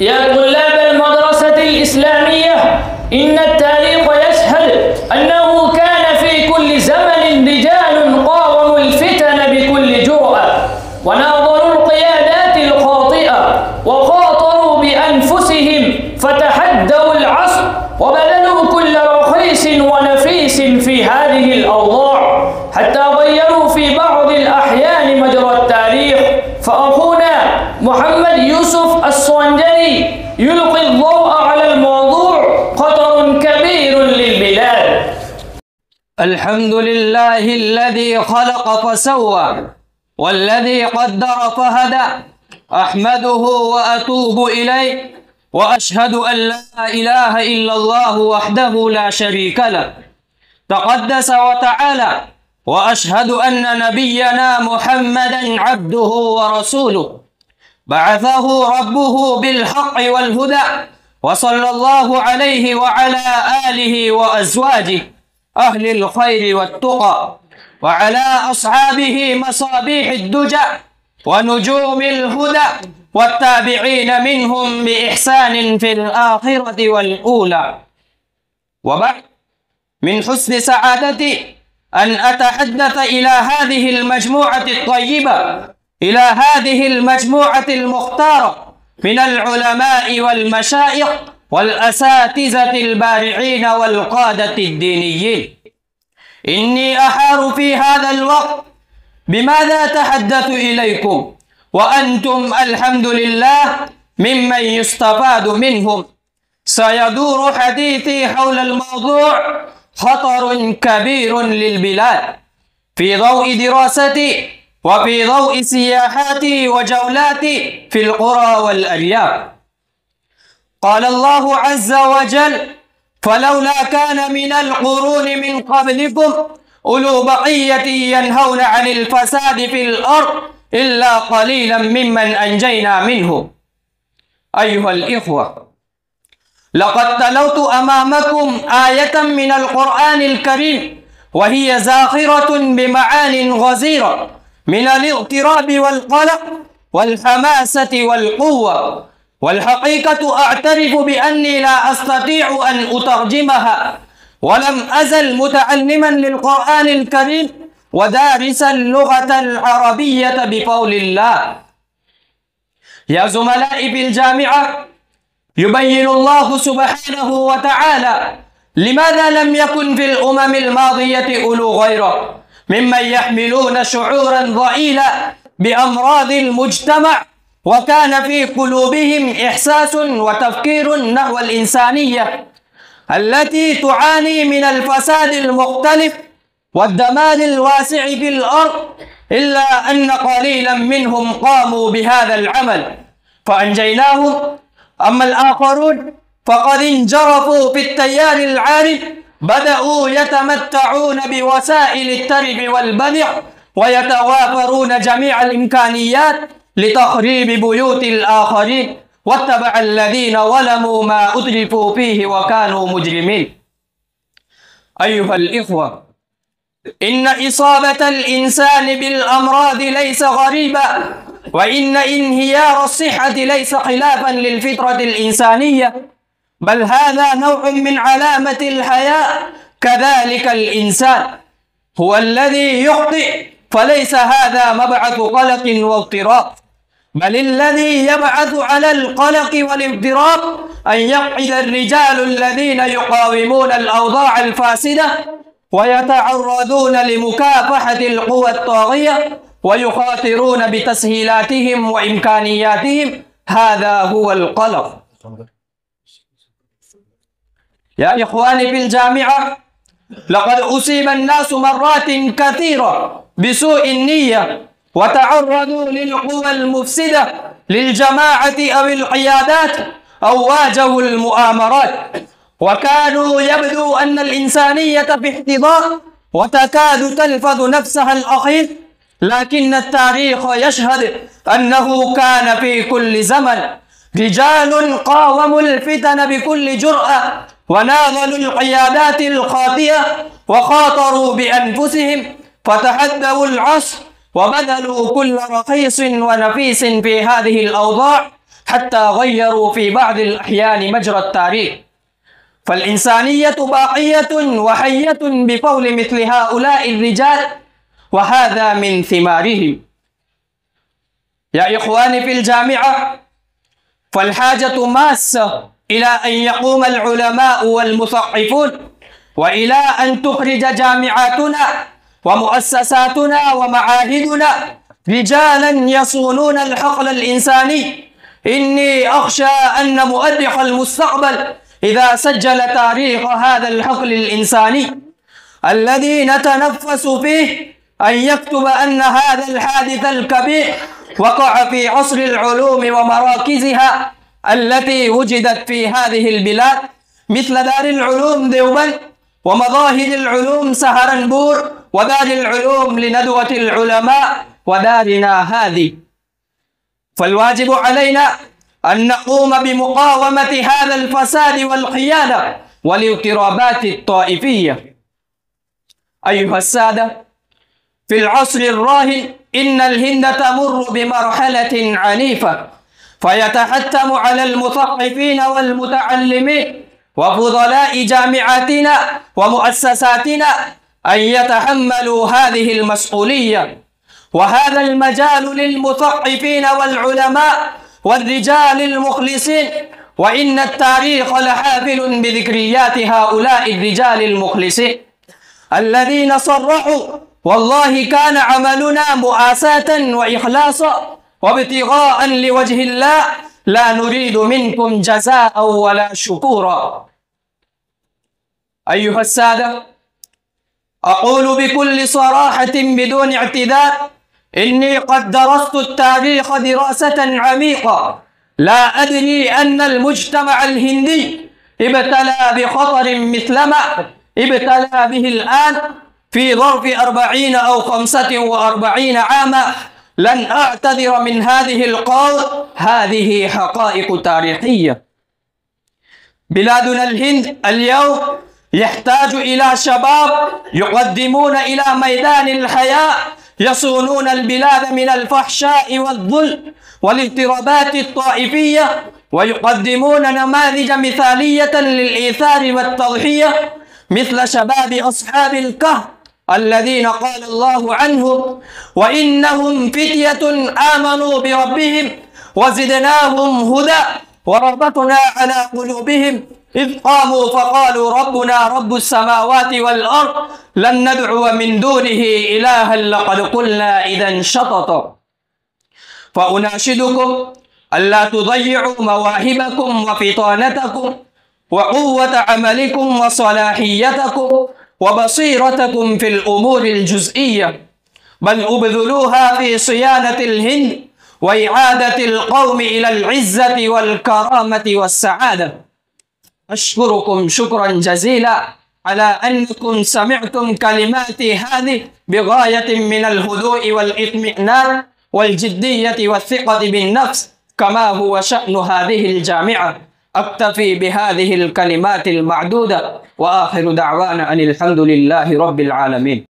يا طلاب المدرسة الإسلامية، إن التاريخ يشهد أنه كان في كل زمن رجال قاوموا الفتن بكل جرأة، وناظروا القيادات الخاطئة، وخاطروا بأنفسهم، فتحدوا العصر، وبذلوا كل رخيص ونفيس في هذه الأوضاع، حتى غيروا في بعض الأحيان مجرى التاريخ. فأخونا محمد يوسف السوانجري يلقي الضوء على الموضوع، خطر كبير للبلاد. الحمد لله الذي خلق فسوى والذي قدر فهدى، أحمده وأتوب إليه، وأشهد أن لا إله إلا الله وحده لا شريك له تقدس وتعالى، وأشهد أن نبينا محمدا عبده ورسوله بعثه ربه بالحق والهدى، وصلى الله عليه وعلى آله وأزواجه أهل الخير والتقى، وعلى أصحابه مصابيح الدجى ونجوم الهدى، والتابعين منهم بإحسان في الآخرة والأولى. وبعد، من حسن سعادتي أن أتحدث إلى هذه المجموعة الطيبة، إلى هذه المجموعة المختارة من العلماء والمشايخ والأساتذة البارعين والقادة الدينيين. إني أحار في هذا الوقت بماذا أتحدث إليكم، وأنتم الحمد لله ممن يستفاد منهم. سيدور حديثي حول الموضوع خطر كبير للبلاد، في ضوء دراستي وفي ضوء سياحاتي وجولاتي في القرى والأرياف. قال الله عز وجل: فلولا كان من القرون من قبلكم أولو بقية ينهون عن الفساد في الأرض إلا قليلا ممن أنجينا منهم. أيها الإخوة، لقد تلوت أمامكم آية من القرآن الكريم، وهي زاخرة بمعان غزيرة من الاضطراب والقلق والحماسة والقوة. والحقيقة أعترف بأني لا أستطيع أن أترجمها، ولم أزل متعلما للقرآن الكريم ودارسا اللغة العربية بقول الله. يا زملائي في الجامعة، يبين الله سبحانه وتعالى لماذا لم يكن في الأمم الماضية أولو غيره ممن يحملون شعورا ضئيلا بأمراض المجتمع، وكان في قلوبهم إحساس وتفكير نحو الإنسانية التي تعاني من الفساد المختلف والدمار الواسع في الأرض، إلا أن قليلا منهم قاموا بهذا العمل فأنجيناهم. أما الآخرون فقد انجرفوا في التيار العارف، بدأوا يتمتعون بوسائل الترف والبدع، ويتوافرون جميع الإمكانيات لتخريب بيوت الآخرين، واتبع الذين ظلموا ما أترفوا فيه وكانوا مجرمين. أيها الإخوة، إن إصابة الإنسان بالأمراض ليس غريبا، وإن انهيار الصحة ليس خلافا للفطرة الإنسانية، بل هذا نوع من علامة الحياة. كذلك الإنسان هو الذي يخطئ، فليس هذا مبعث قلق واضطراب، بل الذي يبعث على القلق والاضطراب أن يقعد الرجال الذين يقاومون الأوضاع الفاسدة ويتعرضون لمكافحة القوى الطاغية ويخاطرون بتسهيلاتهم وإمكانياتهم. هذا هو القلق. يا إخواني في الجامعة، لقد أصيب الناس مرات كثيرة بسوء النية، وتعرضوا للقوى المفسدة للجماعة أو القيادات، أو واجهوا المؤامرات، وكانوا يبدو أن الإنسانية في احتضار وتكاد تلفظ نفسها الأخير، لكن التاريخ يشهد أنه كان في كل زمن رجال قاوموا الفتن بكل جرأة، وناضلوا القيادات الخاطئة، وخاطروا بأنفسهم، فتحدوا العصر، وبذلوا كل رخيص ونفيس في هذه الأوضاع، حتى غيروا في بعض الأحيان مجرى التاريخ. فالإنسانية باقية وحية بقول مثل هؤلاء الرجال، وهذا من ثمارهم. يا إخواني في الجامعة، فالحاجة ماسة إلى أن يقوم العلماء والمثقفون، وإلى أن تخرج جامعاتنا ومؤسساتنا ومعاهدنا رجالا يصونون الحقل الإنساني. إني أخشى أن مؤرخ المستقبل إذا سجل تاريخ هذا الحقل الإنساني الذي نتنفس فيه أن يكتب أن هذا الحادث الكبير وقع في عصر العلوم ومراكزها التي وجدت في هذه البلاد، مثل دار العلوم ديوبند، ومظاهر العلوم سهرنبور، ودار العلوم لندوة العلماء، ودارنا هذه. فالواجب علينا أن نقوم بمقاومة هذا الفساد والخيانة والاضطرابات الطائفية. أيها السادة، في العصر الراهن إن الهند تمر بمرحلة عنيفة، فيتحتم على المثقفين والمتعلمين وفضلاء جامعاتنا ومؤسساتنا أن يتحملوا هذه المسؤولية. وهذا المجال للمثقفين والعلماء والرجال المخلصين، وإن التاريخ لحافل بذكريات هؤلاء الرجال المخلصين الذين صرحوا: والله كان عملنا مؤاساة وإخلاصا وابتغاء لوجه الله، لا نريد منكم جزاء ولا شكورا. أيها السادة، أقول بكل صراحة بدون اعتذار: إني قد درست التاريخ دراسة عميقة. لا أدري أن المجتمع الهندي ابتلى بخطر مثلما ابتلى به الآن في ظرف 40 أو 45 عاما. لن أعتذر من هذه القول، هذه حقائق تاريخية. بلادنا الهند اليوم يحتاج إلى شباب يقدمون إلى ميدان الحياة، يصونون البلاد من الفحشاء والظلم والاضطرابات الطائفية، ويقدمون نماذج مثالية للإيثار والتضحية، مثل شباب أصحاب الكهف الذين قال الله عنهم: وإنهم فتية آمنوا بربهم وزدناهم هدى وربطنا على قلوبهم إذ قاموا فقالوا ربنا رب السماوات والأرض لن ندعو من دونه إلها لقد قلنا إذا شططا. فأناشدكم ألا تضيعوا مواهبكم وفطانتكم وقوة عملكم وصلاحيتكم وبصيرتكم في الأمور الجزئية، بل أبذلوها في صيانة الهند وإعادة القوم إلى العزة والكرامة والسعادة. أشكركم شكرا جزيلا على أنكم سمعتم كلماتي هذه بغاية من الهدوء والإطمئنان والجدية والثقة بالنفس، كما هو شأن هذه الجامعة. أكتفي بهذه الكلمات المعدودة، وآخر دعوانا أن الحمد لله رب العالمين.